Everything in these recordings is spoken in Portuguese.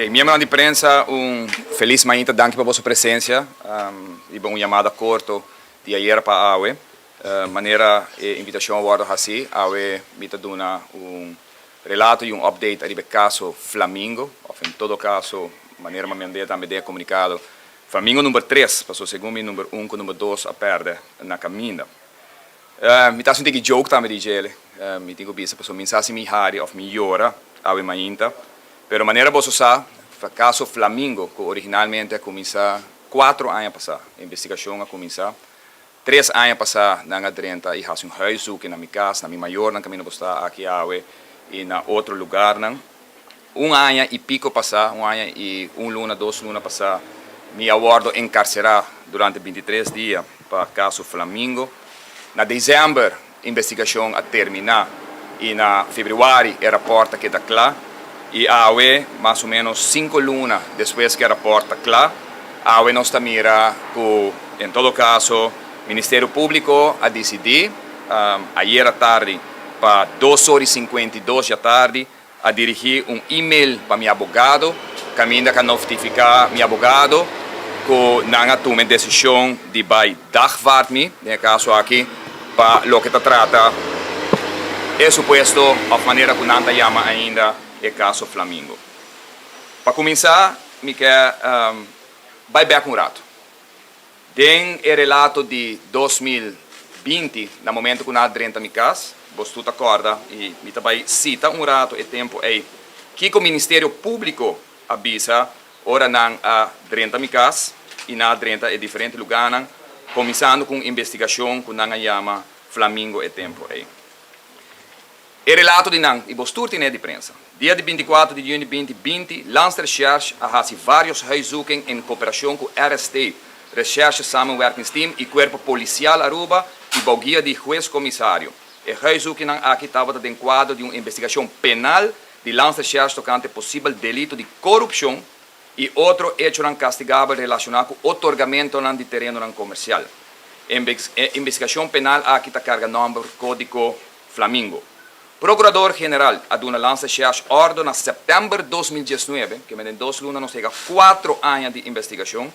Membro de prensa, feliz manhã, danke pela vossa presença. E uma chamada curta de ayer para a AUE. Maneira invitação agora assim, a AUE me dá relato e update a caso Flamingo, ou em todo caso, maneira uma mandei também comunicado. Flamingo número 3, passou segundo e número 1 com número 2 a perder na caminha. Me está sentindo que joke também de ele. Me tenho visto, passou mensagem me hari of me hora, a AUE manhã. Pero maneira você sabe, o caso Flamingo, que originalmente começou 4 anos passar, a investigação a começar 3 anos passar na Adrenta e faz huis que na minha casa, na minha maior, na caminho está aqui a e na outro lugar não. 1 ano e pico passar, 1 ano e 1 luna, 2 lunas passar, me aguardo encarcerar durante 23 dias para o caso Flamingo. Na dezembro, a investigação a terminar e na fevereiro, a porta que está clara. E a AUE, mais ou menos 5 lunas depois que a porta clara, a AUE não está mira que, em todo caso, o Ministério Público a decidir, ayer à tarde, para 2h52 da tarde, a dirigir e-mail para meu advogado, caminho a notificar meu advogado que não toma decisão de vai dagvaard-me, no caso aqui, para o que se trata, é suposto, de maneira que não chama ainda, é caso Flamingo. Para começar, me quer vai back um rato. Tem o relato de 2020, no momento que nós adrenta minha casa, você acorda e me também cita um rato e tempo aí que o Ministério Público avisa ora não adrenta minha casa e na adrenta em diferentes lugares, começando com investigação que não chama Flamingo e tempo aí. O relato de Nang e postura de prensa. Dia de 24 de junho de 2020, Landsrecherche a vários huiszoekingen em cooperação com o RST, Recherche Samenwerkingsteam e Corpo Policial Aruba e Bogia de Juiz-Comissário. O huiszoeking aqui estava dentro do quadro de uma investigação penal de Landsrecherche tocante possível delito de corrupção e outro hecho castigável relacionado com o otorgamento de terreno comercial. Investigação penal aqui está carga número código Flamingo. Procurador-Geral aduna Landsrecherche ordem em setembro de 2019, que em 2 lunas nos chega 4 anos de investigação,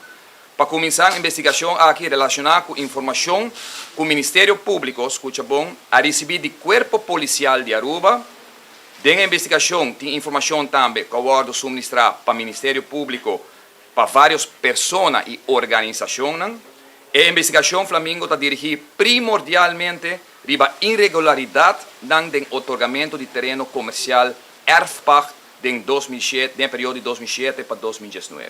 para começar a investigação aqui relacionada com informação que o Ministério Público, escuta bom, a receber do Corpo Policial de Aruba. Dentro da investigação tem informação também que o ordem suministrar para o Ministério Público, para várias pessoas e organizações. A investigação Flamingo está dirigida primordialmente riba irregularidade no otorgamento de terreno comercial erfpacht em 2007, no período de 2007 para 2019.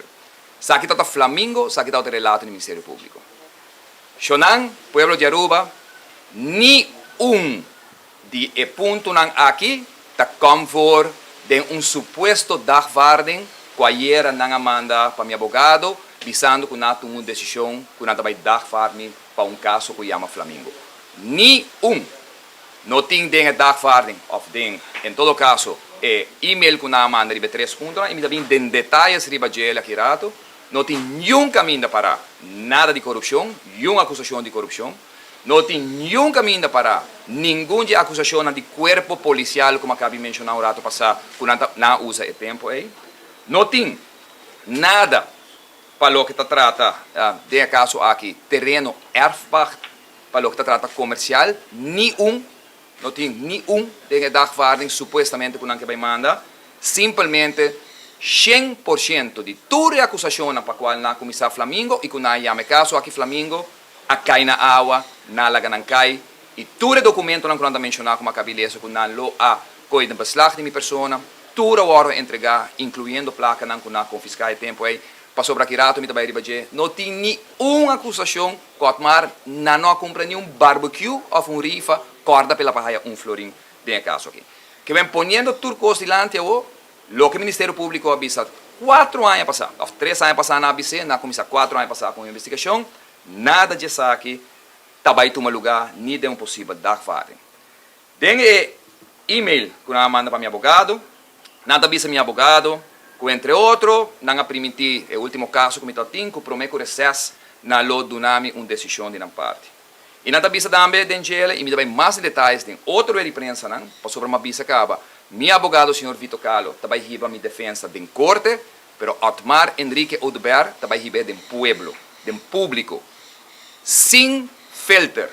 Aqui está Flamingo, aqui está o relato do Ministério Público. Xonan, pueblo de Aruba, nenhum de ponto aqui está conforme de suposto dagvaarding que ayer não manda para meu advogado, visando que não tomou uma decisão que não vai dagvaard-me para caso que chama Flamingo. Nenhum. Não tem dagvaarding, em todo caso, e-mail que não manda riba 3 pontos, e também tem detalhes riba gel aqui rato, não tem nenhum caminho para nada de corrupção, nenhuma acusação de corrupção, não tem nenhum caminho para nenhuma acusação de corpo policial, como acabei de mencionar o rato passado, que não usa o tempo aí, não tem nada para o que se trata, de caso aqui, terreno erfpacht, para o que se trata comercial, nenhum, não tem nenhum de dagvaarding supostamente que não vai mandar, simplesmente 100% de toda a acusação para a qual não começar Flamingo e que não chama caso aqui Flamingo, a cai na água, na laga não cai, e todo documento não quando mencionar como acabei de ler, que não lo a coisa de beslag de minha pessoa, toda hora entregar, incluindo placa não que não confiscar o tempo aí, passou para aqui rato, me também riba não tem nenhuma acusação que o mar não compra nenhum barbecue ou rifa, corda pela parraia florim, de caso aqui. Que vem ponendo turcos delante o que o Ministério Público avisa 4 anos passados, 3 anos passados na ABC, na comissão 4 anos passados com a investigação, nada disso aqui também toma lugar, nem de possível dagvaarding. Tem e-mail que eu mando para meu advogado, nada avisa meu advogado, que entre outros, não permitir o último caso que me tem, que promete que recesso na lo dunami uma decisão de não parte. E nada avisa também de e me dá mais detalhes de outro de prensa, não? Para sobre uma visa acaba. Meu advogado, o senhor Vitor Calo, também riba minha defesa em corte, Pero Otmar Enrique Oudebert também ribe del pueblo, del público, sem filter,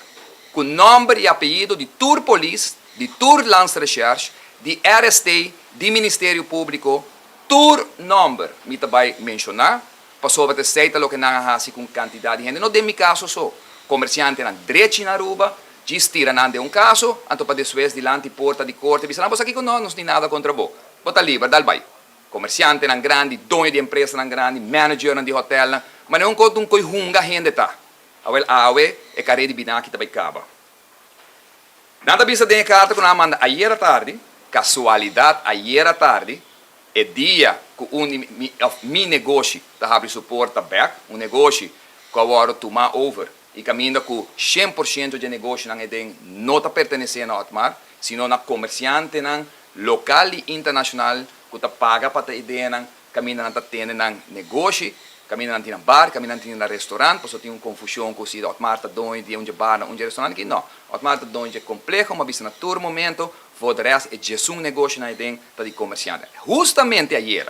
com nome e apelido de Tour Police, de Tour Landsrecherche, de RST, de Ministério Público, Tour number, me também mencionar, para sobre aceita o que não há com quantidade de gente. Não tem meu caso só. Comerciante na direita na rua, diz tira de um caso, então para depois dilante porta de corte, diz, não, você aqui com nós, não tem nada contra você. Bota livre, dá vai. Comerciante na grande, dono de empresa na grande, manager de hotel, mas não conta um coi hunga gente tá. Awel awe e care de binaki também acaba. Nada bisa de carta com a manda ayer à tarde, casualidade ayer à tarde, é dia que mi negócio da abre suporta back, negócio que agora toma over e caminha com 100% de negócio não está pertencendo a Otmar, sino na comerciante local e internacional que está paga para a ideia caminha na tendo negócio, caminha na bar, caminha na restaurante, porque tem uma confusão com se Otmar está dono de bar, restaurante, que não, Otmar está dono de complexo, mas vista na todo momento, for de resto é de um negócio na ideia de comerciante. Justamente ayer,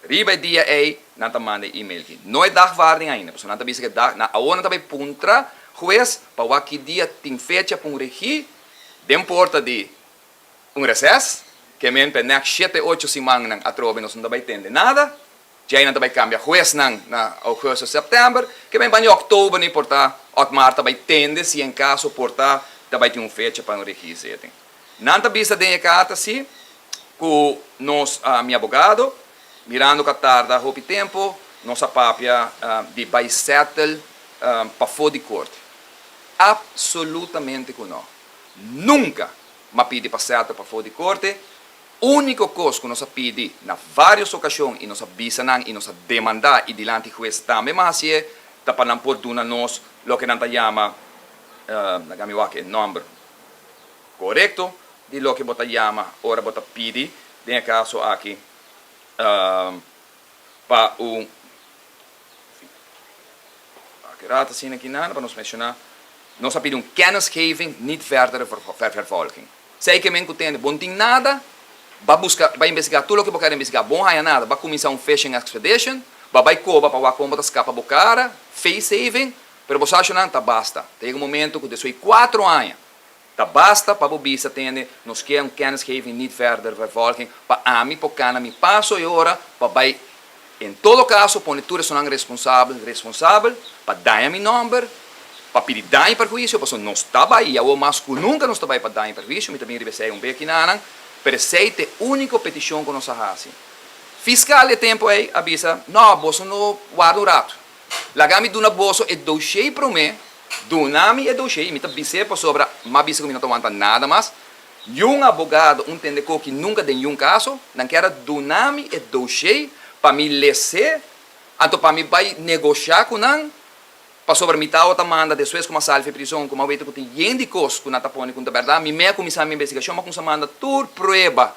riba dia aí, não está mandando e-mail aqui, não é dagwaarding ainda, porque não está dizendo que na hora também puntra juez para que dia tem fecha para regi, dem porta de recesso, que men penek 7-8 semanas a trove não vai entender nada, já não vai cambiar juez na agosto setembro, que men banho outubro nem porta Otmar também tende se em caso porta também tem fecha para regi setting. Não está vista de carta assim, com nós meu advogado, mirando que tarda roupa tempo, nossa papia de vai settle para fora de corte. Absolutamente que não. Nunca me pedi para settle para fora de corte. Único coisa que nós pedi na várias ocasiões e nós avisa e nós demandar e diante juez também, mas assim é para não pôr duna nós o que não chama que número correto de lo que bota chama ora bota pedi de caso aqui para rata assim aqui nada para nos mencionar nós pedimos kennisgeving niet verdere vervolging. Sei que men tem bom tem nada vai investigar tudo o que você quer investigar bom há nada vai começar fishing expedition vai cobrar para como escapa bocara face saving pero você acha não tá basta tem momento que depois 4 anos tá basta para o bisa tende nos quer kennisgeving niet verder vervolging para a mim por cana me passo e ora para vai em todo caso pone tudo são responsável para dar meu número para pedir dano e perjuízo porque não estava aí eu mas nunca não estava aí para dar perjuízo me também deve ser beco nanan per seite único petição que nós fazemos fiscal de tempo aí avisa não bolso não guarda o rato lagami duna bolso e dochei para mim Dunami e dochei, me também para sobre, mas bisa que não aguenta nada mais. Um advogado, entende que nunca tem caso, não quer Dunami e dochei para me lecer, então para me vai negociar com não, para sobre me tal outra manda depois como salve prisão, como eu que tem gente coisa que não tá pondo com a verdade, me meia começar a investigação, mas com manda tur prueba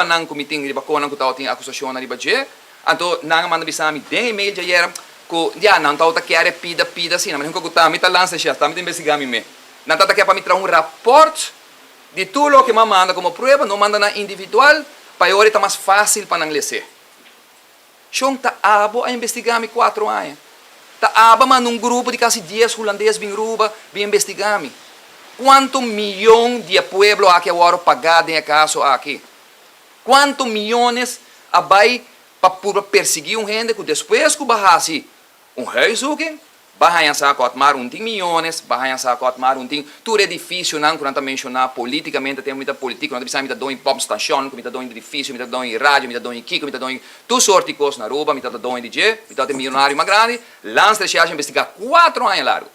não que me tem de bacana que tal tem acusação ali baje, então não manda bisa me tem e-mail já era já não está querendo pida assim, mas nunca está me tá lança já está me investigar me não está querendo para me trazer rapport de tudo o que me manda como prova não manda na individual para eu está mais fácil para não ler Sean tá abo a investigar me 4 anos tá abo mas num grupo de quase 10 holandeses vem ruba vem investigar me quanto milhão de pueblo aqui agora pagado em caso aqui quanto milhões a vai para perseguir gente que depois que barrasse huiszoeking, bahayan sa Otmar milhões, bahayan sa Otmar tudo edifício não quando mencionar politicamente tem muita política, não precisa me dar pop station, me dar edifício, me dar rádio, me dar kiko, me dar tudo sorte de coisas na rua, me dar DJ, me dar milionário mais grande, lança de investigar 4 anos largo.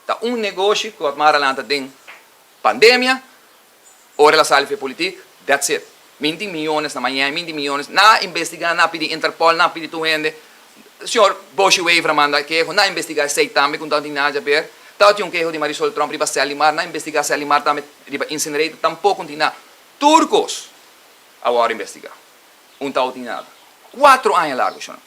Tá negócio que Otmar lanta tem pandemia, ora la salve política, that's it. 20 milhões na manhã, 20 milhões, na investigar, na pedir Interpol, na pedir tu gente. Senhor Bosch Wave manda que na investigar sei também com tanto nada a ver. Tal tinha que de Marisol Trump riba Selimar, na investigar Selimar também riba incinerate tampouco tinha turcos agora investigar. Tal tinha nada. 4 anos largo, senhor.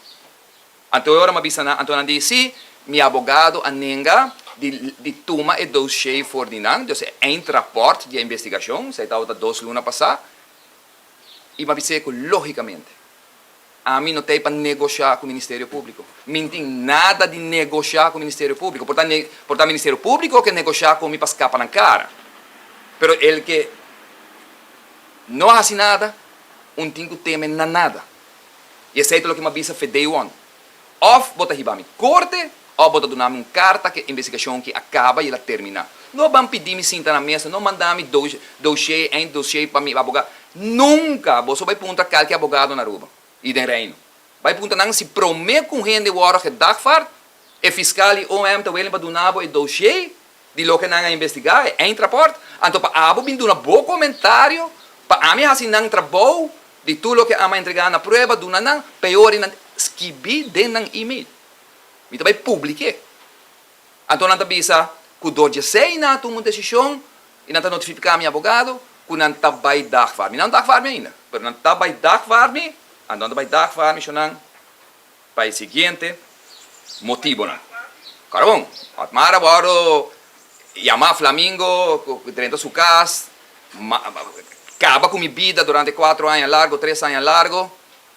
Então agora me avisa na Antônio disse, meu advogado anenga de toma e dossiê for dinan, então é rapport de investigação, sei tal da 2 lunas passar. E me avisa que logicamente a mim não tem para negociar com o Ministério Público. Não tem nada de negociar com o Ministério Público. Portanto, o Ministério Público que negociar comigo para escapar na cara. Pero ele que não faz nada, não tem que temer nada. E esse é o que me avisa for day one. Ou bota ribami corte, ou bota donar uma carta que investigação que acaba e ela termina. Não vamos pedir me sentar na mesa, não mandar me dossiê para me advogado. Nunca você vai perguntar qualquer advogado na rua e de reino. Vai perguntar se promete com gente agora que dagvaard, e fiscal e OM te willen para donar o dossiê de lo que não investigar, é em rapport. Então para abo bin donar bom comentário, para a mim assim não trabalho de tudo que ama entregar na prova, donar não, pior não esquibi dentro do e-mail. Então vai publicar. Então não te avisa que o dossiê sei na uma decisão e não te notificar meu advogado que não te vai dagvaard. Não dagvaard ainda, mas não te vai dagvaard. Então vai dagvaard não para o seguinte motivo não. Caramba, Atmara agora chamar Flamengo dentro da sua casa, acaba com minha vida durante 4 anos largo, 3 anos largo,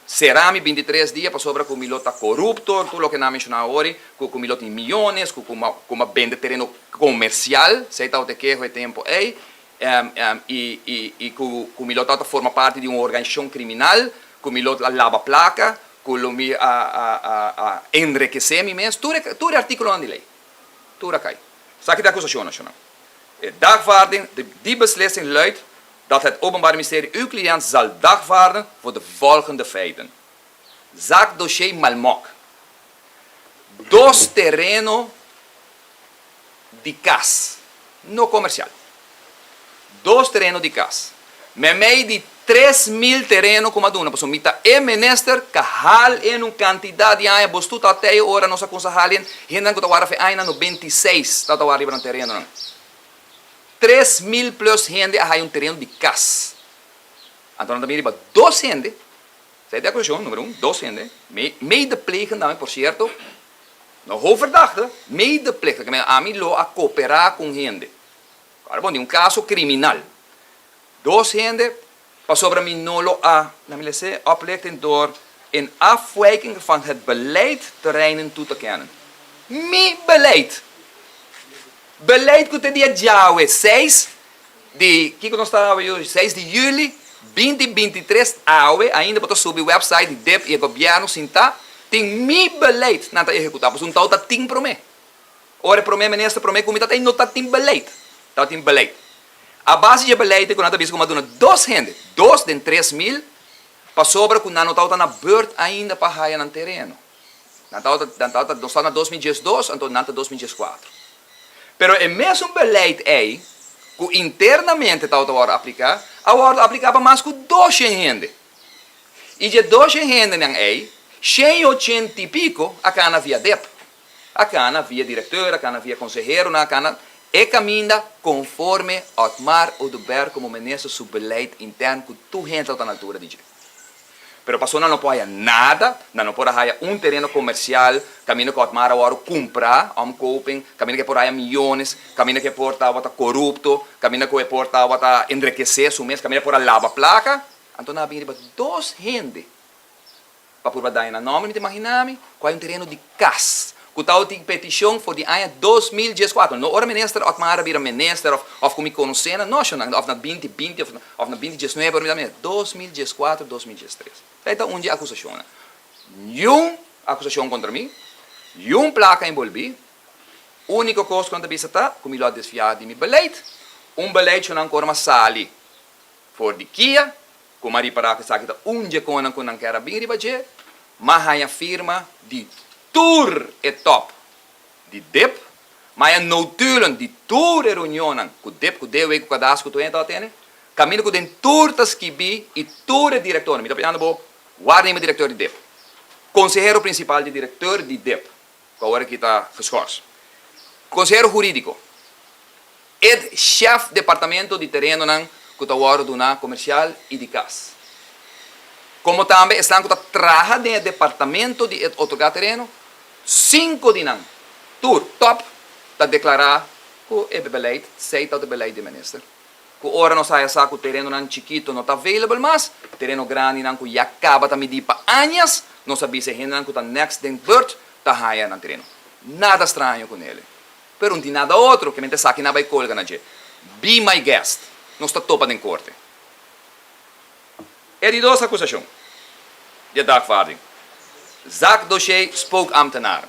será me 23 dias para sobrar com o milota corrupto, tudo o que não mencionava agora, com o milota em milhões, com uma venda terreno comercial, sei tal de que é tempo aí, e com o milota forma parte de uma organização criminal, com o milota lava placa, com o enriquecer mesmo, tudo é artigo de lei, tudo cai. Sabe que de acusatie nationaal. Dagvaarding, die beslissing luidt dat het Openbaar Ministerie uw cliënt zal dagvaarden voor de volgende feiten. Zaakdossier Malmok. 2 terrenos de casa, no comercial. 2 terrenos de casa. Me meio de 3.000 terrenos como a duna, porque mita é menester que hal em uma quantidade de anos, bostu até hora nós aconselhamos, ainda que tu agora foi ainda no 26, tá agora no terreno. 3.000 plus gente a terreno de casa. Então também riba 2 gente, sei de acusação, número 1, 2 gente, medepligen também, por certo, no hoofdverdachte, medepligen, que a mim lo a cooperar com gente. Agora, bom, de um caso criminal. 2 gente, pas sobre mij nolo a, namelijk ze, oplichting door in afwijking van het beleid terreinen toe te kennen. Mi beleid. Beleid que te dia Jaue 6 de, que nós estávamos hoje, 6 de julho, 2023, ainda para subir o website de DEP e o governo, sinta, tem mi beleid na te executar, pois tal tá tem promê. Ora promê, ministro promê, como tem não tá tem beleid. Tá tem beleid. A base de beleid, quando a gente como 2 gente, 2 de 3.000, para sobra que não está na beurt ainda para raia no terreno. Não está na 2012, então não está 2014. Pero é mesmo beleid aí, que internamente está agora aplicar para mais que 2 gente. E de 2 gente não é, 180 e pico, a cana via DEP. A cana via diretor, a cana via conselheiro, a cana e caminha conforme Otmar Oduber como ministro do beleid interno que tu gente está na altura de direito. Pero passou não pode haver nada, não pode haver terreno comercial, caminho que Otmar agora comprar, coping, caminho que pode haver milhões, caminho que pode estar corrupto, caminho que pode estar enriquecer su mês, caminho que pode lavar placa, então não havia 2 gente para poder dar na nome, não te imaginame, qual é terreno de casa. Que tal de petição foi de ano 2014. Não era ministro, Otmar vira ministro, ou como conhecendo, não, ou na 2020, ou na 2019, 2014, 2013. Então, onde a acusação? Nenhuma acusação contra mim, nenhuma placa envolvida, única coisa que eu estou está, como eu desfiar de meu beleid, beleid que não corre sali, for de Kia, como a ripará que sabe que onde que não quer abrir ribaje, mas a firma de Tour é top de DEP, mas natuurlijk de Tour é reunião que DEP que deu que cadastro que tu entra tem, caminho que den Tour tas kibi e Tour é diretor, me tá pensando bo, guarda diretor de DEP, conselheiro principal de diretor de DEP, que agora que está geschorst, conselheiro jurídico, chefe departamento de terreno que está agora do comercial e de casa. Como também estão que trabalha no departamento de otorgar terreno, 5 de Tour top, para declarar que é beleid, sei tal de beleid de ministro. que ora não sai essa, que o terreno não chiquito não está available, mas terreno grande não que já acaba de medir para anos, não sabia se ainda não que está next den bird, está higher no terreno. Nada estranho com ele. Pero não tem nada outro, que mente sabe que não vai colgar na gente. Be my guest. Não está topa den corte. É de duas acusações. De dagvaarding. Zak dossier spook ambtenaar.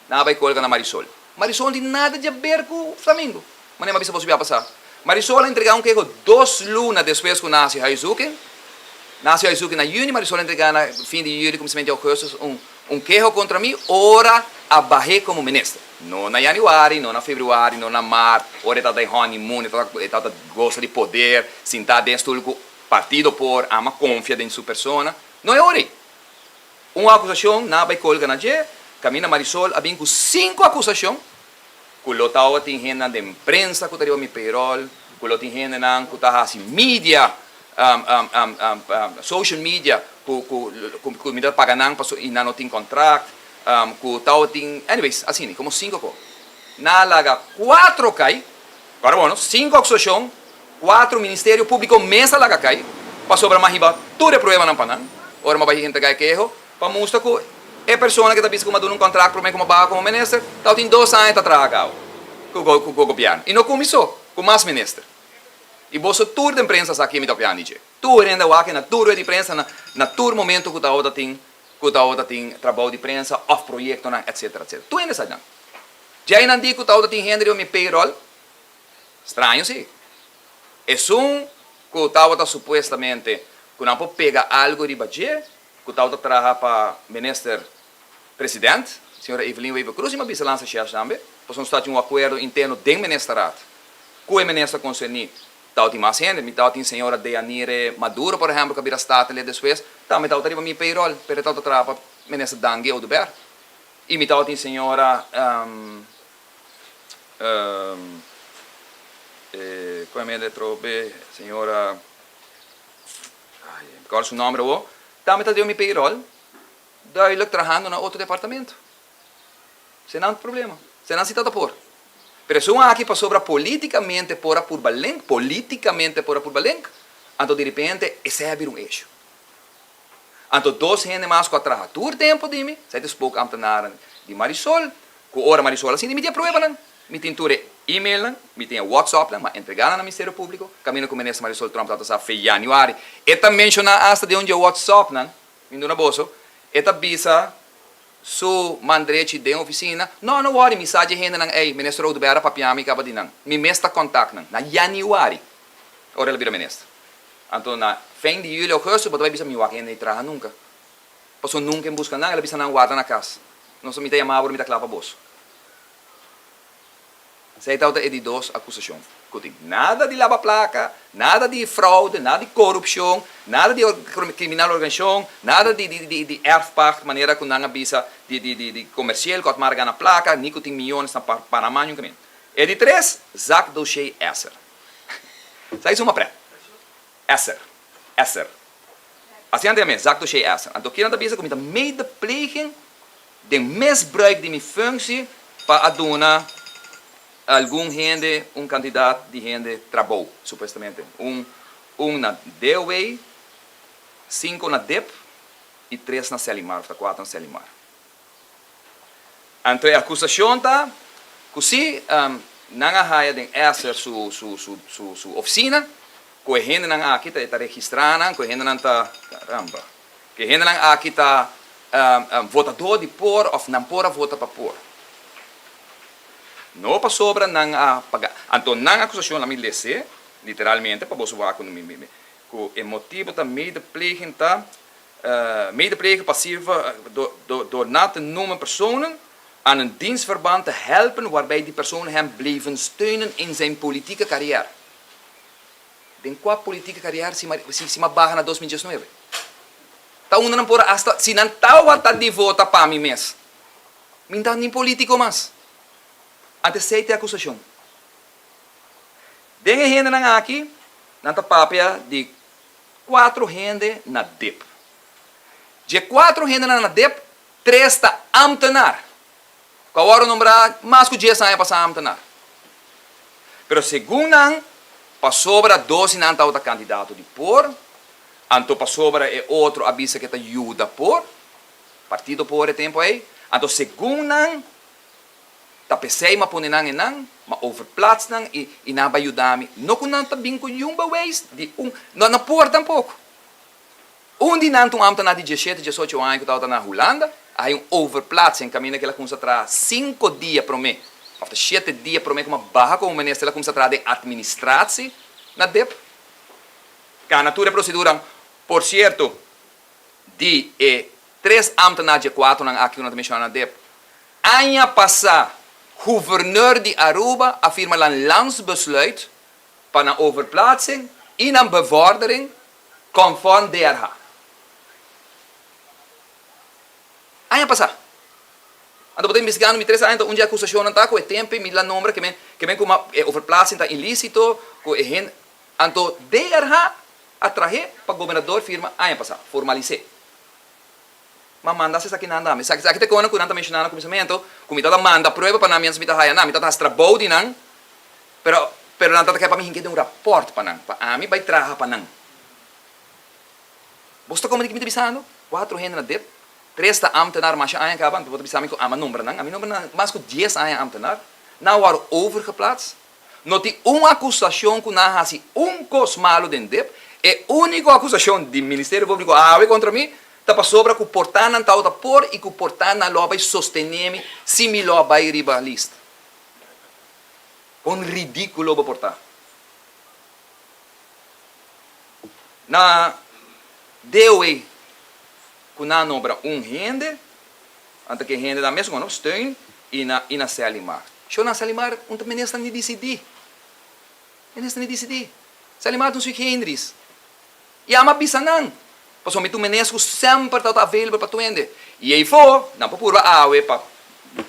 Não vai colgar na Marisol. Marisol não tem nada de ver com o Flamengo. Mas nem mais se passar. Marisol entregou um queijo 2 lunas depois que nasce Haizuki. Nasce Haizuki na juni, Marisol entregou na fim de julho, começamento de agosto, queijo contra mim, ora a barrer como ministro. Não na januário, não na fevereiro, não na março, ora está de honeymoon, está gosta de poder, sentar dentro do partido por ama confia em sua persona. Não é hora. Uma acusação, não vai colgar na gente, caminha Marisol, havia 5 acusações, que o tau tem gente de imprensa, que teria meu payroll, que o tem gente que está assim, mídia, social media, que me dá paganang e não tem contrato, que tau tem, anyways, assim, como 5 coisas. Na laga 4 cai, agora bueno, 5 acusações, 4 ministério público mesa laga cai, para sobra mais riba, tudo é problema não panang, ora uma vai entregar que erro, para mostrar que é pessoa que está vendo como dando contrato para mim como barra como ministro, tal tem 2 anos para trabalhar com o governo. E não começou, com mais ministro. E você tudo de imprensa aqui me está piando, tudo ainda aqui na tudo de imprensa na todo momento que o outra tem trabalho de imprensa, off projeto, etc, etc. Tu ainda sabe não? Já não digo que o outra tem renda me payroll. Estranho sim. É que o outra supostamente que não pode pegar algo de budget, que o outra trabalha para ministro presidente, senhora Evelyn Weber Cruz, e uma vice-lança chefe também, pois não está de acordo interno do ministrado, com o ministro concernido. Tal tem mais gente, me tal tem senhora Deyanire Maduro, por exemplo, que vira estado ali depois, tal me tal tem meu payroll, pero tal trabalha para ministro Dangue ou do Ber. E me tal tem senhora como é que trobe, senhora qual é o seu nome, tal me tal tem meu payroll, daí ele trabalhando na outro departamento. Sem não tem problema, sem não se trata por. Pero se aqui para sobra politicamente por Balenc, então de repente esse é um eixo. Então 2 gente mais que atrás todo tempo de mim, sai dos poucos ambtenares de Marisol, que ora Marisol assim, me tem problema não, me tem tudo e-mail não, me tem WhatsApp não, mas entregar no Ministério Público, caminho com o ministro Marisol Trump está em janeiro, e também menciona hasta de onde é o WhatsApp não, vindo na bolsa, e avisa su mandrete de oficina, não worry, mensagem renda não, ei, ministro Rodo Bera papiami acaba de não, me mesta contact não, na januário, ora ele vira ministro. Então na fim de julho, agosto, você vai bisa me wak ainda traga nunca, passou nunca em busca não, ele bisa não guarda na casa, não só me tem amado, me dá clava bolso. Sei tal de 2 acusações. Nada de lava-placa, nada de fraude, nada de corrupção, nada de criminal organização, nada de erfpacht, maneira que não avisa de comercial, que marca na placa, nem que tem milhões na Panamá, não caminho. E de 3, Zak dossier Esser. Sai isso uma pré. Esser. Assim ande Zak dossier Esser. Então, que não avisa que me dá medepleging de misbruik de minha função para adonar algum gente, candidato de gente trabalho, supostamente. Na DOA, 5 na DEP e 3 na Selimar, 4 na Selimar. Então a acusação está que se não há de essa sua oficina, que a gente não aqui está registrando, que a gente não está, caramba, que a gente não aqui está votador de por ou não por vota para por. Não para sobra não a pagar. Então não a acusação na me lese, literalmente, para você ver com o motivo da medepleging tá, medepleging passiva door na te noemen personen aan een dienstverband te helpen waarbij die personen hem blijven steunen in zijn politieke carrière. Den qua politieke carrière si mabaga na 2019. Ta una não por hasta si não tawa ta de vota para mim mes. Minta nem político mas. Antecede a acusação. Dengue gente na aqui, nanta papia de 4 gente na DEP. De 4 gente na DEP, 3 está ambtenaar. Kawaro nombrar mais que 10 anos para ambtenaar. Pero segundo para sobra 12 não está outro candidato de por, anto para sobra é outro avisa que te ajuda por, partido por é tempo aí, anto segundo não, tá pensei ma pone nang enang, ma overplats nang e na bayudami. No kun nang tabing ko yung ways di na por tampouco. Onde não tum amta na de 17, 18 anos que estava na Holanda, aí overplats em caminho que ela começa a trazer 5 dias para mim. After 7 dias para mim como barra com o ministro ela começa a trazer administratie na DEP. Que a natura procedura, por certo, de 3 amta na de 4 nang aqui na também na DEP. Anja passar gouverneur de Aruba afirma een landsbesluit van een overplaatsing in een bevordering conform DRH. Aí passa. Ando podem investigando me 3 anos onde a acusação não está com o tempo me lá nombre que vem com uma overplaatsing está ilícito com hen ando DRH atrahe para governador firma aí passa formalize. Mas manda se aqui não anda. Mas aqui te conta que não mencionando no começamento, como está manda prova para nós me tá haya não, me tá trabalho de não. Pero não tá que para mim que tem rapport para não. Para mim vai trabalhar para não. Bosta como que me bisando? 4 hen na dep. 3 ta ambtenaar mas aan kaban, wat bisami ko ama number nang. Ami number nang mas ko 10 aan ambtenaar. Nou war overgeplaatst. Noti acusação que na hasi cos malo den dep. É única acusação do Ministério Público contra mim. Tapa sobra que o portar não está por e que o portar não vai sostener se me lo vai rivalista. Com ridículo o portar. Na DOE, que na obra rende, antes que rende da mesma não steun e na Selimar. Só na Selimar, onde ministra nem decidir. Ministra nem decidir. Selimar não se Hendris. E ama bisanan. Paso mi tu menesco sempre está available para tu ende. E aí foi, não para purva awe para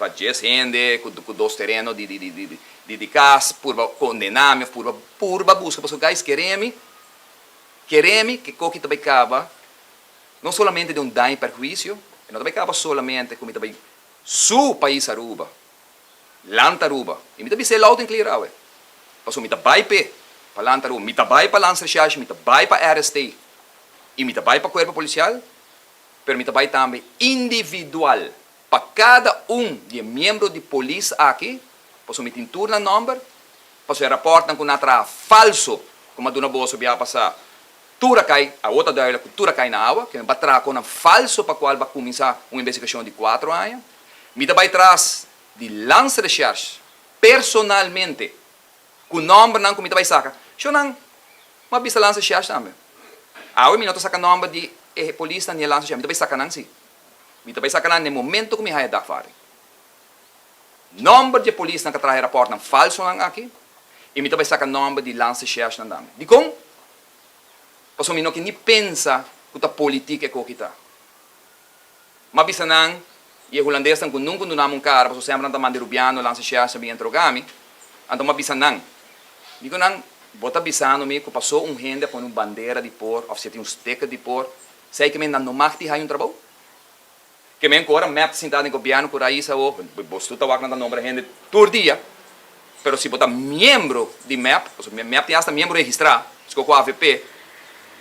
10 rende, com 2 terrenos de casa, purva condename, purva busca, paso guys queremos que coque também acaba, não somente de dano e perjuízo, não também acaba somente como também su país Aruba, land Aruba, e mi também se loud and clear awe. Paso mi também para land Aruba, mi também para land recherche, mi também para RST. E me trabalha para o corpo policial, mas me trabalha também individual. Para cada de membro de polícia aqui, posso me tintura o número, posso reportar com nada falso, como a dona Boa ia passar, tura cai, a outra dela, tura cai na água, que vai trazer com um falso para qual vai começar uma investigação de 4 anos. Me trabalha atrás de lance recherche, personalmente, com o nome não que me trabalha saca. Eu não, mas vista lance recherche também. Awe mi não saca nome de polícia nem lança, mi também saca não sim. Mi também saca não no momento que me vai dar fare. Nome de polícia que traz rapport falso não aqui. E mi também saca nome de lança chefe não dá. De como? Porque mi não que nem pensa que a política é coquita. Mas bisa não e o holandês não nunca não cara, porque sempre não manda rubiano lança chefe bem entrogami. Então mas bisa não. Digo não bota bisano me que passou rende com uma bandeira de por, ou se tem sticker de por, sei que me não magti hay trabalho. Que me agora map sentado em governo por aí sa o, bostu ta wak na nombre rende todo dia. Pero se botar membro de map, o map tem hasta membro registrado, escolhe AVP.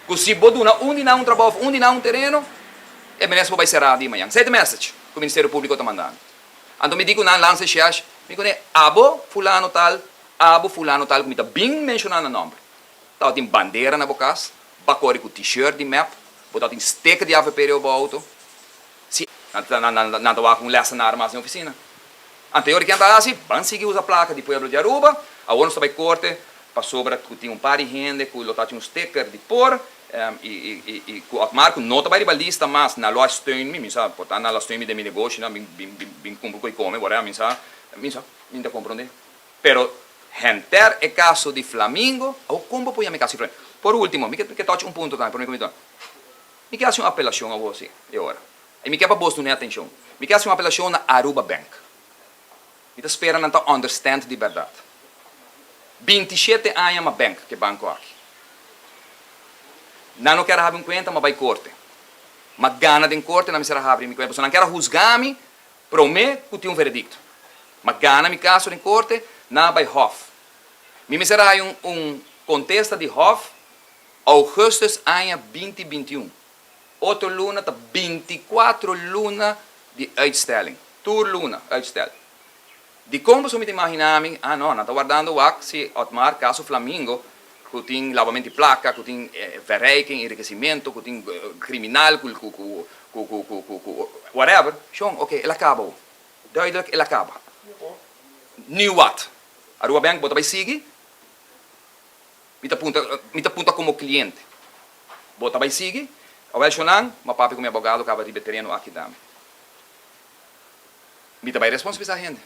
Que se botar onde não trabalho, onde não terreno, é menos vai ser de manhã. 7 message que o Ministério Público está mandando. Então me digo na lança chefe, me conhe abo fulano tal como está bem mencionado no nome. Tá tem bandeira na boca, bacori com t-shirt de map, botar tem sticker de AVP no auto. Se não tá com leça na armas na oficina. Anterior que anda assim, vão seguir usa placa de Pueblo de Aruba, a ONU está corte, para sobra que tem par de gente, que lotar tinha sticker de por, e o marco não está bem rivalista, mas na loja steun me sabe, portanto na loja steun de meu negócio, bem compro e come, agora me sabe, ainda compreende. Pero Henter é caso de Flamengo, ou como pode me caso de Flamengo? Por último, me que toque ponto também, por mim, me quer uma apelação a você, de hora. E me quer para você ter atenção. Me quer uma apelação na Aruba Bank. Me espera não understand de verdade. 27 anos uma bank que banco aqui. Não quero abrir conta, mas vai corte. Mas gana de corte, não me será abrir conta. Você não quer juzgar-me, prometo que tem veredicto. Mas gana me caso de corte, na vai hof. Me será contesta de Hof, augustus ano 2021. Outra luna tá 24 luna de uitstelling. Tour luna, uitstelling. De como você me imaginar, não está guardando o se Otmar, caso Flamengo, que tem lavamento de placa, que tem verrijking, enriquecimento, que tem criminal, whatever. Schon, ok, ele acaba. Duidelijk, ele acaba. Nu wat? Aruba Bank, bota vai seguir. Me apunta como cliente. Bota vai seguir. Awel Shonan, mapapi com meu abogado, acaba de terreno aqui dame. Me vai responsabilizar a gente.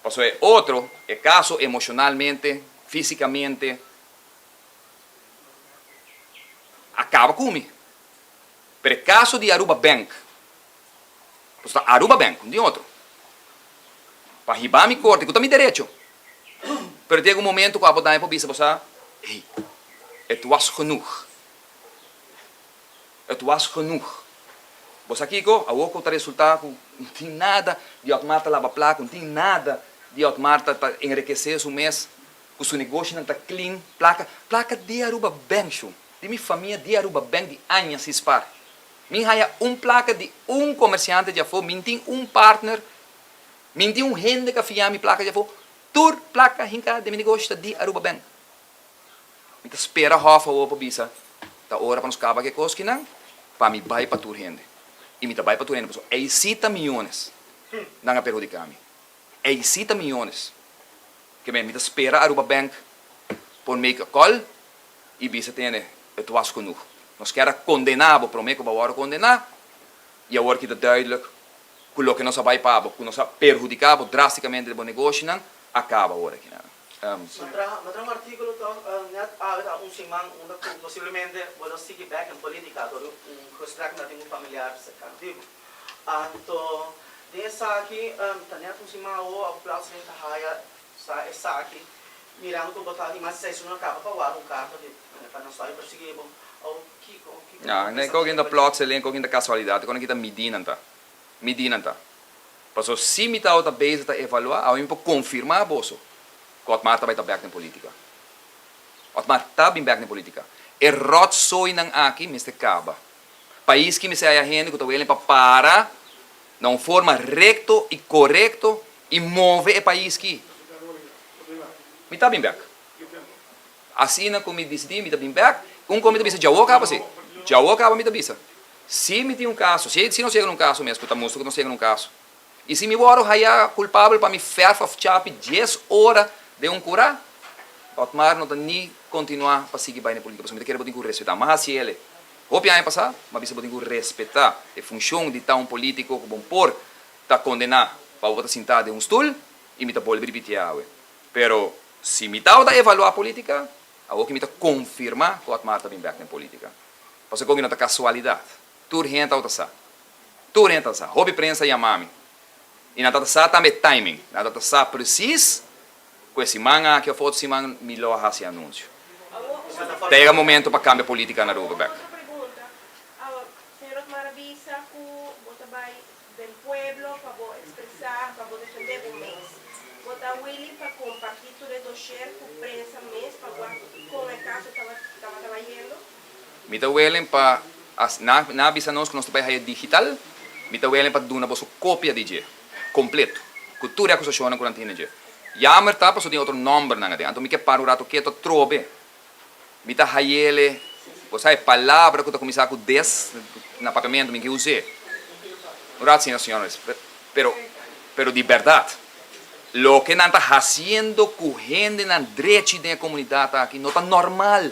Passo é outro, é caso emocionalmente, fisicamente, acaba comigo. Pero caso de Aruba Bank, Aruba Bank, de outro. Para ribar me corte, que eu tenho direito. Pero chega um momento que a abordagem é para você, hey, het was genoeg. Het was genoeg. Você aqui, a outra está resultado, não tem nada de automática lava placa, não tem nada de automática para enriquecer o mês, que o seu negócio não está clean, placa de Aruba Bank, de minha família de Aruba Bank de anos se espar. Minha placa de comerciante já foi, minha tem partner, minha tem gente que fia minha placa já foi, tur placa hinka de meu negócio de Aruba Bank. Minha espera hofa ou para bisa, tá hora para nos cava que coisa que não, para me vai para tur gente. E me vai para tur gente, pessoal, 60 milhões não é perjudicado. 60 milhões. Que bem, me espera Aruba Bank por make a call e bisa tem, het was genoeg. Nós queremos condenar, para mim que vamos condenar, e agora que está duidelijk, que o que nós vai para, que nós perjudicamos drasticamente o negócio, não acaba agora aqui. Matra um artigo net um simang possivelmente vou seguir back em política, gesprek na tem familiar secativo. Então, dessa aqui, net um simang o a plaats in Tahaya sa essa aqui, mirando que botar mais seis não acaba para o carro de para não sair perseguir bom. Ja, nee, ik ook in de plaats, alleen ook in de casualiteit, ik ook in de midinanta. Paso si mi ta outra base ta evaluar, ao impo confirmar boso, que Otmar ta vai ta back na politica. Otmar ta bin back na politica. E rot soi nang aqui, Mr. Caba. País que me sai a gente que ta welen pa para, na forma recto e correcto e move o país que. Mi ta bin back. Assim na como me decidi, mi ta bin back. Como bisa jauh acaba assim. Jauh acaba me bisa. Se me tem caso, se não chega num caso mesmo, que música não chega num caso. E se me voro haya culpável para me ferfa chapi 10 horas de curar, Otmar não tem nem continuar para seguir bem na política, porque me quer botar respeitar. Mas se ele, opia aí passar, mas bisa botar respeitar a função de tal político que bom por tá condenar para botar sentar de stool e me tá pode repetir. Pero se me tá evaluar a política, agora que me está confirmar que o Otmar está bem back na política. Porque não é casualidade. Tudo gente está sa. Tudo gente está sa. Hobby prensa e amami. E não está sa também timing. Não está sa preciso. Com esse manga que a foto se manga me lo hace anúncio. Tem momento para cambiar política na Aruba back. Uma pergunta. Senhor Otmar avisa que você vai do pueblo para expressar, para defender o mês. Você é willing para compartilhar todo o dossiê com a prensa mês para como é caso estava trabalhando? Me está willing para na avisa nós que nós trabalhamos digital. Me está willing para dar uma cópia de completo. Cultura e acusação na quarentena de. Jammer tá, porque tem outro número na ngade. Então me quer para o rato que eu trobe. Me está hayele, você palavra que eu começar com 10 na pagamento me que usei. Orar sim, senhores, pero de verdade. Lo que não está fazendo com gente na direita da comunidade aqui não está normal.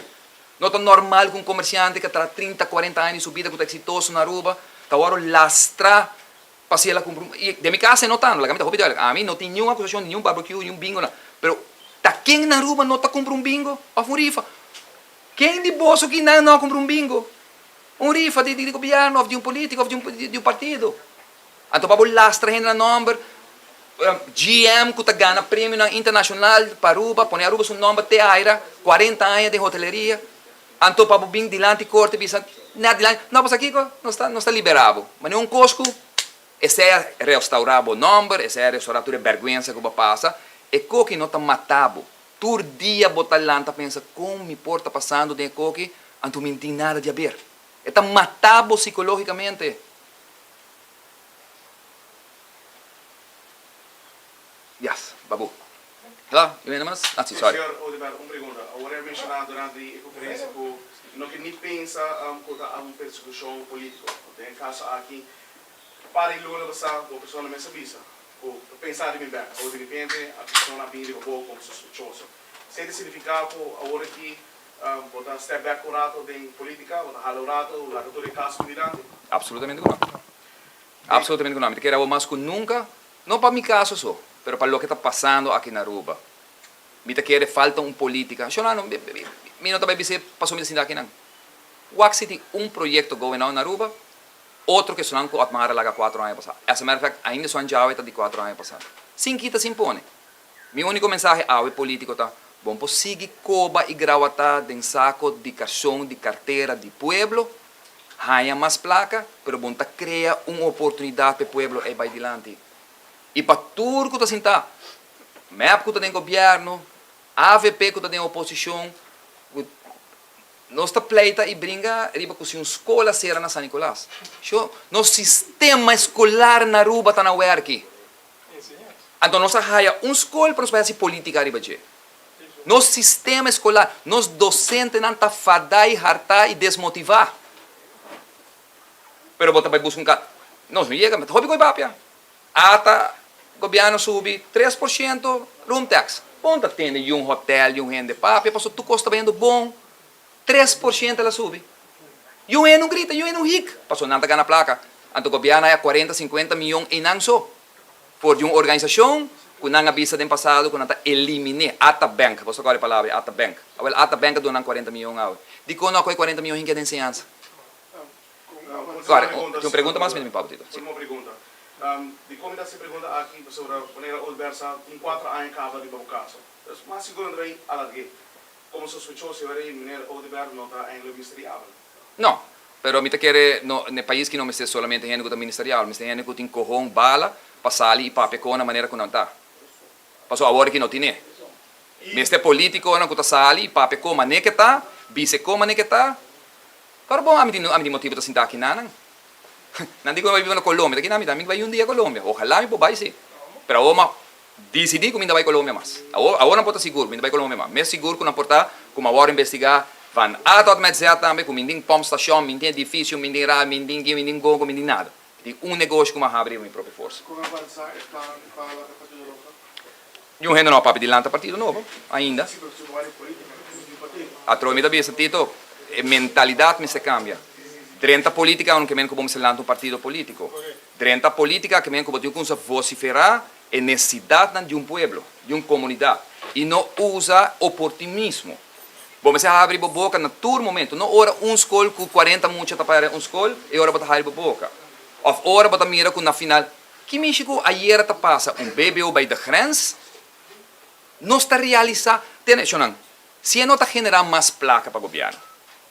Não está normal com um comerciante que está 30, 40 anos de subida, que está exitoso na Aruba, está agora lastra para se ela comprar. E de minha casa não está, a mim não tem nenhuma acusação, nenhum barbecue, nenhum bingo, não. Pero tá quem na Aruba não está comprando um bingo? A Furifa. Quem de bolso que não compra um bingo? Um rifa de governo, ou de um político, ou de um partido. Então, para lastra gente na número, GM que ganha prêmio internacional para Aruba, põe Aruba seu nome até aira, 40 anos de hoteleria. Então, para o bem dilante corte, bisa, não, mas aqui não está liberado. Mas não é um cosco, esse é restaurar o nome, esse é restaurar a vergonha que passa, e que não está matado Tur dia botar lanta pensa, como me porta passando de coque, anto me tem nada de haver. Está matado psicologicamente. Yes, babu. Lá, eu ainda mais? Ah, sim, sorry. Senhor Oliver, uma pergunta. Agora mencionado durante a conferência que não que nem pensa que há uma persecução política. Tem caso aqui, para ele não passar, a pessoa não me sabe. Pensar de mim bem, ou de repente a pessoa vem de boa como sospechosa. Sem significar que agora que botar step back com o rato de política, botar ralo o rato, o rato de caso mirante. Absolutamente não. Absolutamente não. Me quero mais que nunca, não para mi caso só, mas para o que está passando aqui na Aruba. Me quero falta política. Eu não, me não também dizer passou me assim aqui não. O City projeto governado na Aruba, outro que sonan com a Atmara lá 4 anos passados. Essa merda ainda são já de 4 anos passados. Sem quita, sem impõe. Meu único mensagem ao político tá, bom, por seguir coba e gravata de saco de caixão, de carteira, de pueblo, ganha mais placa, pero bom tá cria uma oportunidade para o pueblo e vai adiante. E para tudo que tá sentar, MEP que tá em governo, AVP que tá em oposição, nossa pleita e brinca riba com uma escola será na São Nicolás. Nosso sistema escolar na Aruba está na UERC. Então, nós temos uma escola para nós fazer política riba de. Nosso sistema escolar, nós docentes não está fadar e hartar e desmotivar. Pero bota vai buscar nós não chega, mas hobby coi papia. Ata governo sube 3% room tax. Ponta tem um hotel, rende papia, passou tu custa vendo bom. 3% ela sube. E o não grita, e o não rico. Passou nada ganha placa. Então o governo é 40, 50 milhões em não só. Por uma organização que não avisa do passado, que não elimine Ata Bank. Você agora a palavra, Ata Bank. Ata Bank dona 40 milhões. Dico não, 40 milhões em que de ensinança. Agora, uma pergunta mais mesmo, Pablo. Uma pergunta. De como se pergunta aqui, professora, maneira Olversa, em 4 anos acaba de bom caso. Mas seguro Andrei, alarguei. Como sospechoso, eu era maneira Oliver não está em ministerial. Não, pero me quer no país que não me está solamente em âmbito ministerial, me está em âmbito em corrão, bala, passar e papel na maneira que não está. Passou a hora que não tinha. Me está político, não está sali, papel como nem que está, vice como nem que está. Claro, bom, a mim motivo de sentar aqui não. Não digo que eu vivo na Colômbia, aqui não, me vai um dia a Colômbia. Ojalá me vai sim. Pero eu decidi que me vai a Colômbia mais. Agora não pode seguro, me vai a Colômbia mais. Me seguro que não pode como agora investigar. Van atot met zet também, com minding pompstation, minding edifício, minding ra, minding gogo, minding nada. De negócio que eu abrir a minha própria força. Como avançar está para o Partido Novo? E ainda não papo de lanta Partido Novo, ainda. Sim, mas não é política, é partido. A troca da vista, Tito, a mentalidade me se cambia. Drenta política não que men como se lança partido político. Drenta política que men como tu começa vociferar a necessidade de pueblo, de uma comunidade. E não usa oportunismo. Bom, você abre a boca no todo momento. Não ora escola com 40 muitos para escola e ora para abrir a boca. Ou ora para mira com na final. Que México ayer está passa BBO by the grens. Não está realizando. Se não está generando mais placa para o governo.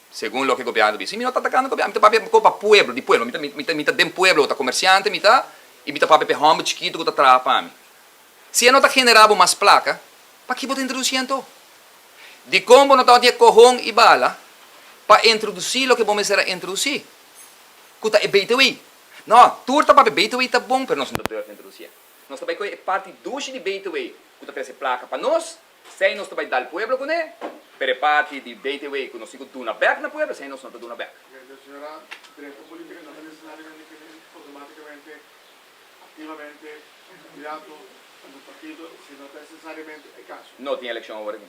Segundo o que o governo diz. Se não está atacando o governo, está para o pueblo, de pueblo. Mita de pueblo, está comerciante, mita e mita para o home chiquito que está trabalhando. Se não está generando mais placa, para que você introduzir então? De como não está de corrão e bala para introduzir o que vamos introduzir. Kuta é BTW. Não, turta para BTW está bom, mas nós não podemos introduzir. Nós também é parte do de BTW. Kuta faz placa para nós, sem nós também dar ao povo com ele, pero é parte de BTW que nós temos na back na povo, sem nós não temos na back. A senhora, direito política não é necessariamente que automaticamente, ativamente, candidato do partido, se não necessariamente é caso. Não tem eleição agora.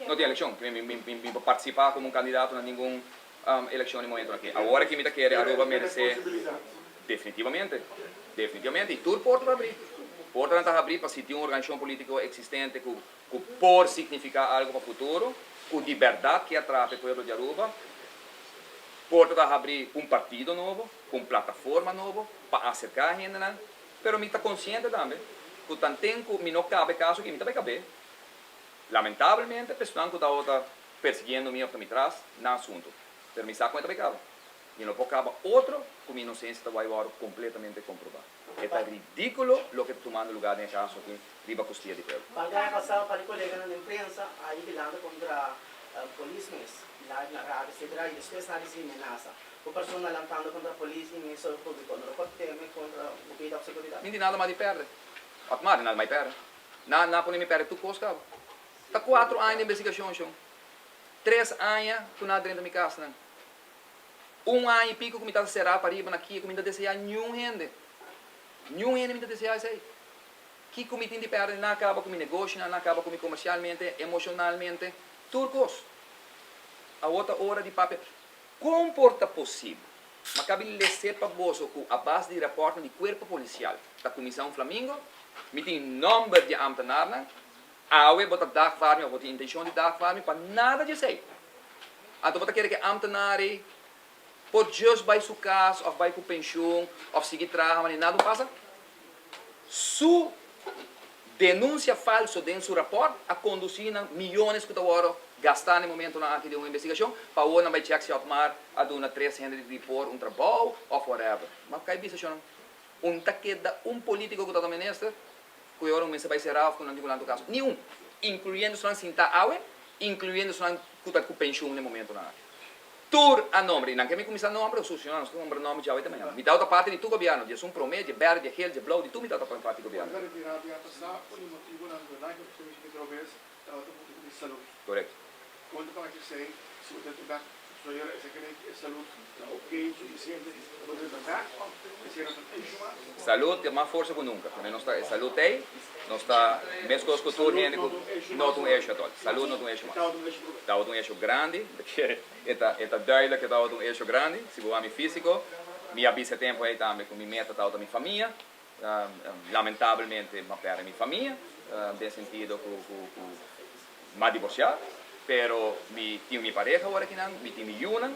Não tem eleição, me participar como candidato em nenhuma eleição no momento aqui. Agora que me quer Aruba merecer definitivamente, e tudo porta abrir. Porta não está abrir para se ter uma organização política existente que pode significar algo para o futuro, com liberdade que atrai o povo de Aruba. Porta está abrir partido novo, com plataforma nova para acercar a gente, mas me está consciente também que tanto tempo me não cabe caso que me vai caber. Lamentavelmente, a pessoa que está perseguindo me atrás no assunto. Mas me dá conta de que eu não posso acabar outro com minha inocência vai agora completamente comprovada. É ridículo o que está tomando lugar nesse caso aqui, riba costia de pueblo. Pagaya pasal para colega na imprensa, aí bilando contra policemen, lá na rádio, etc. E depois na amenaça. O personal lantando contra a polícia e ministro público, não pode temer contra o vida da segurança. Não tem nada mais de perde. Atmar, nada mais perde. Não pode me perder, tu costa. Está 4 anos de investigação, 3 anos tu nada dentro da minha casa, não. 1 ano e pico que me está será para ir aqui, que me está desejando nenhum gente. Nenhum gente me está desejando isso aí. Que comitê de perde, não acaba com meu negócio, não acaba com comercialmente, emocionalmente, turcos. A outra hora de papel. Comporta possível. Mas cabe lhe para você que a base de reporte do corpo policial da Comissão Flamingo, me tem número de ambtenaren, awe bota dagvaarding of bota intention de dagvaarding para nada de sei. Então bota querer que ambtenaren por just bij su caso of bij ku pensioen of seguir trabalhando, mas nada passa. Su denúncia falsa dentro do seu rapport a conduzir milhões que estão gastando no momento aqui de uma investigação para o não vai checar se Otmar a dona 300 de repor trabalho ou whatever. Mas cai bisa siya queda político que está no ministro que agora um mês vai ser raro com não digo caso nenhum, incluindo só Sinta Awe, incluindo só que está com pensión no momento Tur a nome, não quer me começar nome, solucionar, não nome nome de Awe também. Me dá outra parte de tu governo, de um promedio, de verde, de gel, de blau, de tu me dá outra parte do governo. Correto. Quando para que sei, se você tiver saúde, ok, suficiente, você está Saúde é mais força que nunca. Saúde aí, não está, mesmo com cultura, não tem um eixo atual. Saúde não tem um eixo mais. Está um eixo grande, é duidelijk que está um eixo grande, se for a físico, minha bisa tempo aí também com minha meta está minha família, lamentavelmente, mas perde minha família, tem sentido que me divorciar. Pero mi tenho minha pareja agora aqui não, mi tenho minha una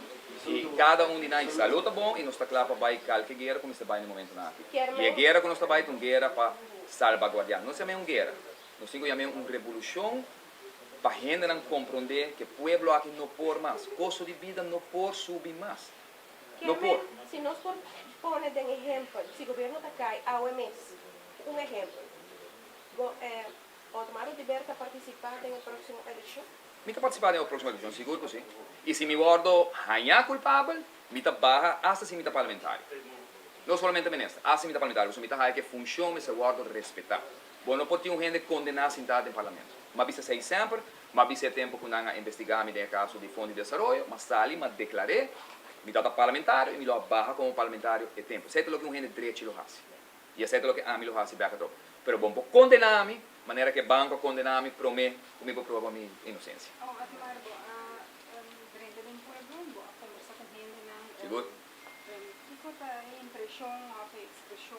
e cada de nós saúde bom e nós está claro para vai qualquer guerra como está vai no momento na aqui. E a guerra que nós está vai uma guerra para salvaguardar. Não se chama uma guerra, nós chamamos uma revolução para gente não compreender que o povo aqui não por mais, custo de vida não por subir mais, não por. Se nós por de exemplo, se o governo está cai a OMS, um exemplo, Otmar liberta participar na próxima eleição. Me está participando na próxima eleição, seguro que sim. E se me guardo ganhar culpável, me está barra até se me está parlamentar. Não somente ministro, até se me está parlamentar, se me está que funciona, se guardo respeitar. Bom, não pode ter gente condenar sentada em parlamento. Mas bisa sei sempre, mas bisa tempo que não investigar me caso de fundo de desenvolvimento, mas sali, mas declarei, me dá parlamentar e me dá barra como parlamentar é tempo. Sei que um gente direito lo faz. E sei que a mim lo faz bem a tropa. Pero bom, por condenar-me, maneira que o banco condenar-me, promete, comigo prova minha inocência. Seguro? A impressão, a expressão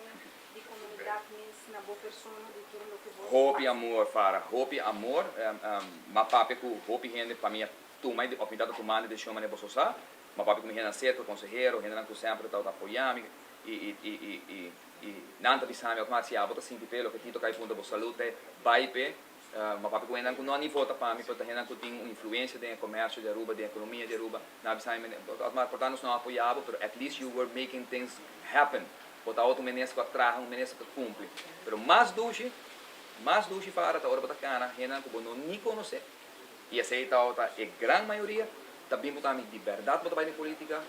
de comunidade na boa pessoa de tudo o que você Hope amor, Fara. Hope amor. Mas papi que hope gente para mim, tu mais oportunidade tu manda de chama ne você sabe. Mas papi que me renda certo, conselheiro, renda não sempre tá apoiando e nanta bisame o mas se a bota sinti pelo que tito cai punto bo salute vai pe ma papi que não não nem vota para mim porque renda que tem influência de comércio de Aruba, de economia de Aruba, na bisame mas portanto não apoiava, but at least you were making things happen. Botar outro menesco atrás, menesco que cumpre. Pero mais duche para a hora botar cana, renda que não nem conhecer. E essa aí tá é grande maioria, também botar de verdade botar vai na política,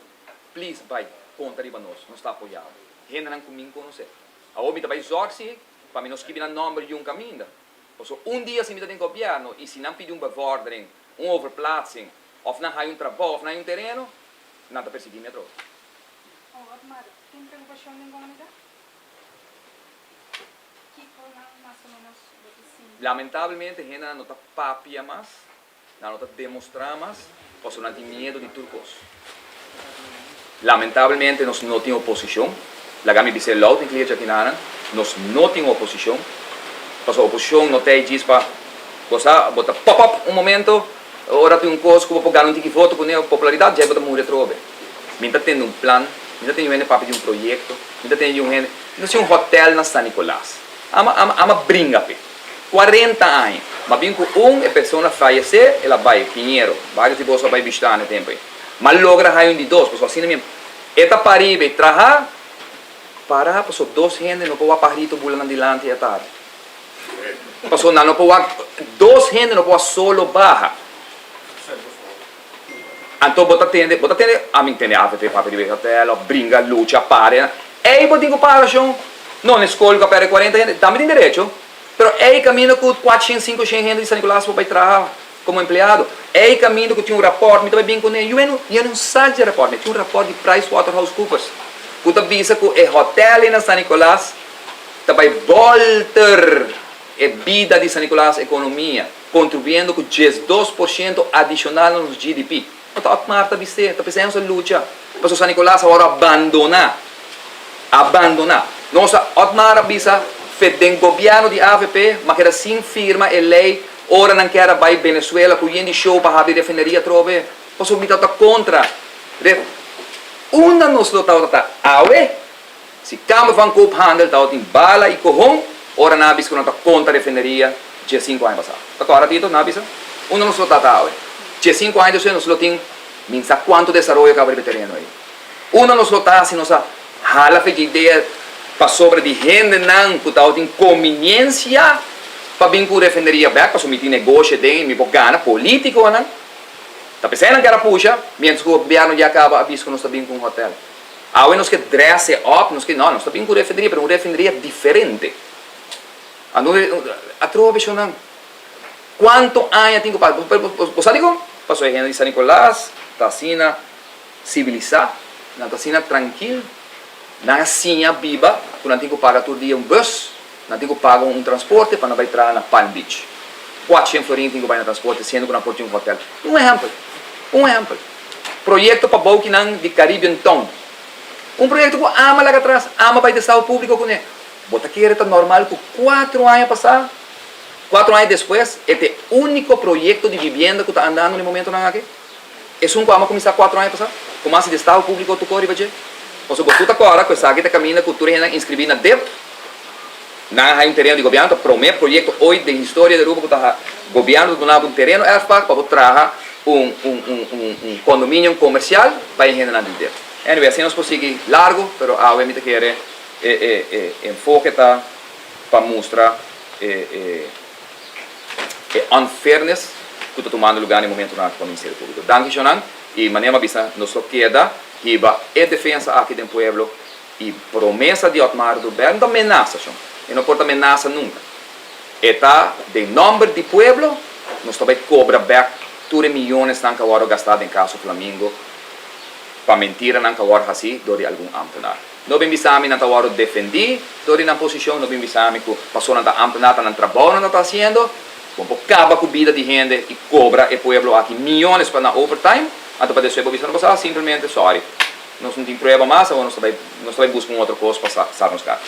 please vai contra nós, não está apoiado. Renda não comigo conhecer. A homem também zorge para mim nós que na nome de caminho. Also dia se me tem governo e se não pedir bevordering, overplaatsing, of não há trabalho, of não há terreno, não está perseguindo metro. Otmar, tem preocupação em comunidade? Que coisa mais ou menos Lamentavelmente, a gente não está papia mais, não está demonstrando mais, porque não tem medo de turcos. Lamentavelmente, nós não temos oposição. La gami bise laut in klier jakinana, nós não temos oposição. Porque a oposição não tem diz para você bota pop-up momento, ora tem coisa que vou garantir que voto com a popularidade, já bota morrer trobe. Minta tendo plan, minta tendo um papo de projeto, minta tendo não sei hotel na San Nicolás. Ama brinca pe. 40 anos, mas bem que pessoa falecer, ela vai dinheiro, vários de bolsa vai visitar no tempo. Mas logra de dois, porque assim mesmo. Eta paribe traha para, passou 2 gente, não pode parrito bulan andilante e atar. Passou, não pode, 2 gente não pode solo barra. Então, bota tende, a mim tem AVP, para per hotel, brinca, luce, appare. E poi dico parachon, non è scolgo per 40 gente, dammi di diritto. Però è cammino con 400-500 gente di San Nicolás para trabalhar como empleado. É caminho que tinha rapporto, me bem com ele. Eu não sei de rapporto, tinha rapporto de PricewaterhouseCoopers. Que avisa que o hotel em San Nicolás também voltar a vida de San Nicolás economia, contribuindo com 12% adicional no GDP. Então, a Marta disse, está pensando em luta, para o San Nicolás agora abandonar. Nossa, Otmar avisa, fedem governo de AVP, mas que era sem firma e lei, ora não quer vai Venezuela, com o show para abrir refineria trove, posso me dar contra. Una nos lo está awe, se câmbio van koophandel está em bala e corrom, ora na bis que não está contra refineria, de 5 anos passado. Agora tito na bisa, una nos lo está awe, de 5 anos nos lo tem, minsa quanto desenvolvimento que abre terreno aí. Una nos lo está se nos hala fe ideia para sobre de gente não que está em conveniência para vir com refineria back, para submeter negócio de me gana político não. Tá pensando que era puxa, menos que o governo já acaba a visto que nós estamos com um hotel. Aí nós que dress up, nós que não, nós estamos com refineria, mas uma refineria diferente. A trova não. Quanto anos tem que passar? Você digo? Passou a gente de San Nicolás, está assim civilizado, está assim tranquilo. Não assim viva, que não tem que pagar todo dia bus, não tem que pagar transporte para não vai entrar na Palm Beach. 400 florins tem que pagar no transporte, sendo que não pode ter hotel. Um exemplo. Projeto para Bauquinan de Caribbean Town. Projeto que ama lá atrás, ama para o Estado público com ele. Bota que era normal que 4 anos passar, 4 anos depois, este único projeto de vivienda que está andando no momento aqui. É um que ama começar 4 anos passar, como assim de Estado público tu corre, vai. Ou seja, tu agora, com essa aqui, caminha, cultura e inscrever na DEP, não há terreno de governo, o primeiro projeto hoje de história de Aruba, que o governo donava terreno, é para trazer condomínio comercial para a gente na DEP. Anyway, assim nós conseguimos largo, mas a UEM quer enfoque para mostrar unfairness que está tomando lugar no momento no Ministério Público. Danke schön, e maneira vista nos queda que é defesa aqui do povo e promessa de Otmar do governo da ameaça, e não pode ameaça nunca. Eta de nome do povo, nós também cobra back 2 milhões que agora gastado em caso Flamengo para mentira não agora assim do de algum ampunar. Não bem bisami não agora defender do de na posição, não bem bisami que passou na ampunar não trabalho não está fazendo, como acaba com a vida de gente e cobra o povo aqui milhões para na overtime. Então, para deixar a não passar, simplesmente, sorry. Nós não temos prova mais, ou nós também buscamos outra coisa para sair nos carros.